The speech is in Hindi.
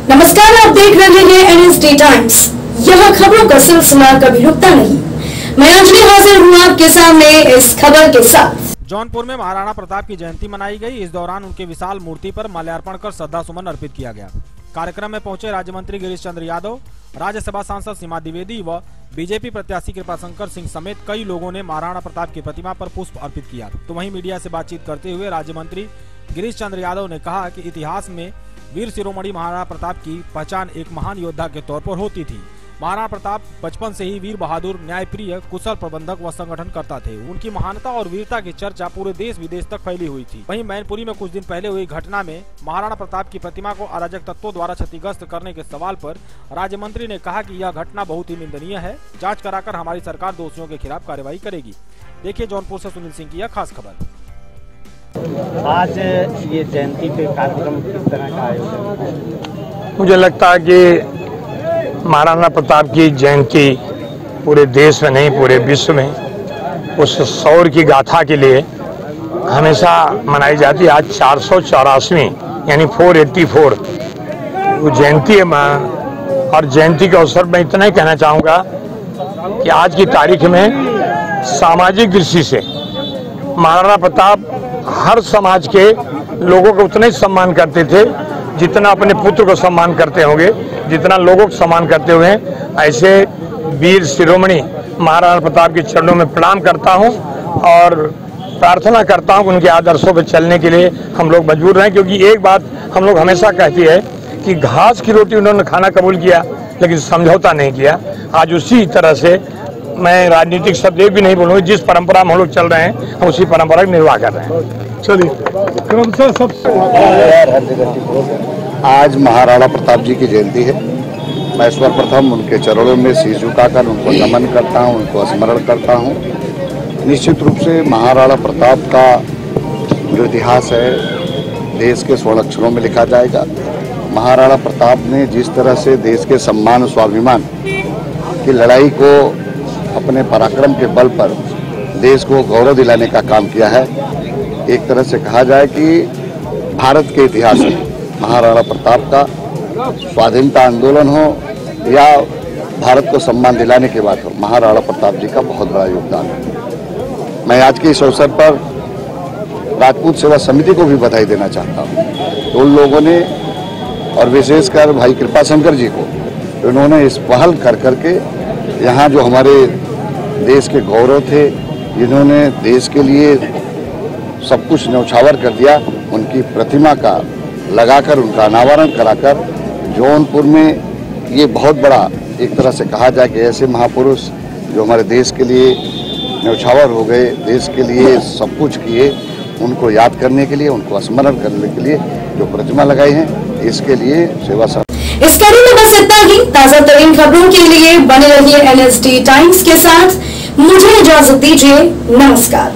नमस्कार, आप देख रहे हैं NSD टाइम्स। यह खबरों का सिलसिला कभी रुकता नहीं। मैं अंजलि हाजिर हूँ आपके सामने इस खबर के साथ। जौनपुर में महाराणा प्रताप की जयंती मनाई गई। इस दौरान उनके विशाल मूर्ति पर माल्यार्पण कर श्रद्धा सुमन अर्पित किया गया। कार्यक्रम में पहुंचे राज्य मंत्री गिरीश चंद्र यादव, राज्यसभा सांसद सीमा द्विवेदी व बीजेपी प्रत्याशी कृपाशंकर सिंह समेत कई लोगों ने महाराणा प्रताप की प्रतिमा पर पुष्प अर्पित किया। तो वहीं मीडिया से बातचीत करते हुए राज्य मंत्री गिरीश चंद्र यादव ने कहा कि इतिहास में वीर शिरोमणि महाराणा प्रताप की पहचान एक महान योद्धा के तौर पर होती थी। महाराणा प्रताप बचपन से ही वीर बहादुर, न्यायप्रिय, कुशल प्रबंधक व संगठनकर्ता थे। उनकी महानता और वीरता की चर्चा पूरे देश विदेश तक फैली हुई थी। वहीं मैनपुरी में कुछ दिन पहले हुई घटना में महाराणा प्रताप की प्रतिमा को अराजक तत्वों द्वारा क्षतिग्रस्त करने के सवाल पर राज्य मंत्री ने कहा कि यह घटना बहुत ही निंदनीय है। जाँच कराकर हमारी सरकार दोषियों के खिलाफ कार्रवाई करेगी। देखिए जौनपुर से सुनील सिंह की यह खास खबर। आज ये जयंती पे कार्यक्रम किस तरह का आयोजन? मुझे लगता है कि महाराणा प्रताप की जयंती पूरे देश में नहीं पूरे विश्व में उस शौर्य की गाथा के लिए हमेशा मनाई जाती है। आज 484वीं यानी 484 वो जयंती है। और जयंती के अवसर में इतना ही कहना चाहूँगा कि आज की तारीख में सामाजिक दृष्टि से महाराणा प्रताप हर समाज के लोगों को उतना ही सम्मान करते थे जितना अपने पुत्र को सम्मान करते होंगे, जितना लोगों को सम्मान करते हुए। ऐसे वीर शिरोमणि महाराणा प्रताप के चरणों में प्रणाम करता हूं और प्रार्थना करता हूं कि उनके आदर्शों पर चलने के लिए हम लोग मजबूर रहें। क्योंकि एक बात हम लोग हमेशा कहती है कि घास की रोटी उन्होंने खाना कबूल किया लेकिन समझौता नहीं किया। आज उसी तरह से मैं राजनीतिक शब्द एक भी नहीं बोलूँगा, जिस परंपरा में हम लोग चल रहे हैं हम उसी परंपरा का निर्वाह कर रहे हैं। चलिए आज महाराणा प्रताप जी की जयंती है। मैं सर्वप्रथम उनके चरणों में शीश झुकाकर उनको नमन करता हूं, उनको स्मरण करता हूं। निश्चित रूप से महाराणा प्रताप का जो इतिहास है देश के स्वर्ण अक्षरों में लिखा जाएगा। महाराणा प्रताप ने जिस तरह से देश के सम्मान और स्वाभिमान की लड़ाई को अपने पराक्रम के बल पर देश को गौरव दिलाने का काम किया है। एक तरह से कहा जाए कि भारत के इतिहास में महाराणा प्रताप का स्वाधीनता आंदोलन हो या भारत को सम्मान दिलाने की बात हो, महाराणा प्रताप जी का बहुत बड़ा योगदान है। मैं आज के इस अवसर पर राजपूत सेवा समिति को भी बधाई देना चाहता हूँ। तो उन लोगों ने और विशेषकर भाई कृपाशंकर जी को, उन्होंने इस पहल कर करके यहाँ जो हमारे देश के गौरव थे, जिन्होंने देश के लिए सब कुछ न्यौछावर कर दिया, उनकी प्रतिमा का लगाकर उनका अनावरण कराकर जौनपुर में ये बहुत बड़ा एक तरह से कहा जाए कि ऐसे महापुरुष जो हमारे देश के लिए न्यौछावर हो गए, देश के लिए सब कुछ किए, उनको याद करने के लिए, उनको स्मरण करने के लिए जो प्रतिमा लगाई है, इसके लिए सेवा इस कड़ी में बस इतना ही। ताजा तरीन खबरों के लिए बने रहिए NSD टाइम्स के साथ। मुझे इजाजत दीजिए। नमस्कार।